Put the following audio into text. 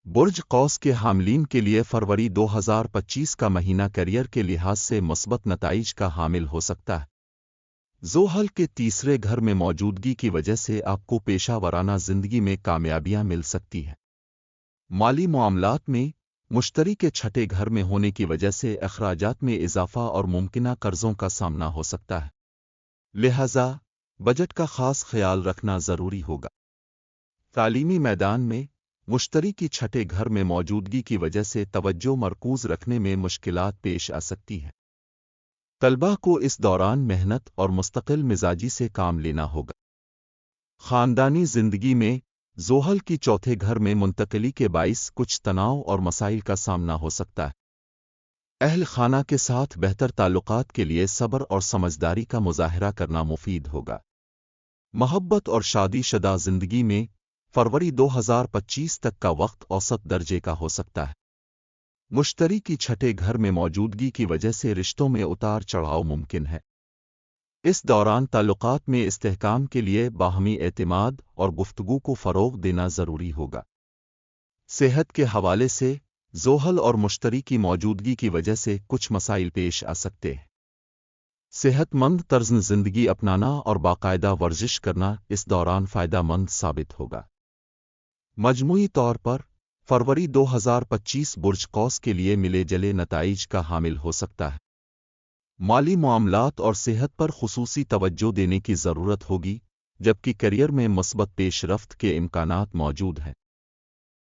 برج قوس کے حاملین کے لیے فروری 2025 کا مہینہ کیریئر کے لحاظ سے مثبت نتائج کا حامل ہو سکتا ہے۔ ذوحل کے تیسرے گھر میں موجودگی کی وجہ سے آپ کو پیشہ ورانہ زندگی میں کامیابیاں مل سکتی ہیں۔ مالی معاملات میں مشتری کے چھٹے گھر میں ہونے کی وجہ سے اخراجات میں اضافہ اور ممکنہ قرضوں کا سامنا ہو سکتا ہے، لہذا بجٹ کا خاص خیال رکھنا ضروری ہوگا۔ تعلیمی میدان میں مشتری کی چھٹے گھر میں موجودگی کی وجہ سے توجہ مرکوز رکھنے میں مشکلات پیش آ سکتی ہیں۔ طلباء کو اس دوران محنت اور مستقل مزاجی سے کام لینا ہوگا۔ خاندانی زندگی میں ذوحل کی چوتھے گھر میں منتقلی کے باعث کچھ تناؤ اور مسائل کا سامنا ہو سکتا ہے۔ اہل خانہ کے ساتھ بہتر تعلقات کے لیے صبر اور سمجھداری کا مظاہرہ کرنا مفید ہوگا۔ محبت اور شادی شدہ زندگی میں فروری 2025 تک کا وقت اوسط درجے کا ہو سکتا ہے۔ مشتری کی چھٹے گھر میں موجودگی کی وجہ سے رشتوں میں اتار چڑھاؤ ممکن ہے۔ اس دوران تعلقات میں استحکام کے لیے باہمی اعتماد اور گفتگو کو فروغ دینا ضروری ہوگا۔ صحت کے حوالے سے ذوحل اور مشتری کی موجودگی کی وجہ سے کچھ مسائل پیش آ سکتے ہیں۔ صحت مند طرز زندگی اپنانا اور باقاعدہ ورزش کرنا اس دوران فائدہ مند ثابت ہوگا۔ مجموعی طور پر فروری 2025 برج قوس کے لیے ملے جلے نتائج کا حامل ہو سکتا ہے۔ مالی معاملات اور صحت پر خصوصی توجہ دینے کی ضرورت ہوگی، جبکہ کیریئر میں مثبت پیش رفت کے امکانات موجود ہیں۔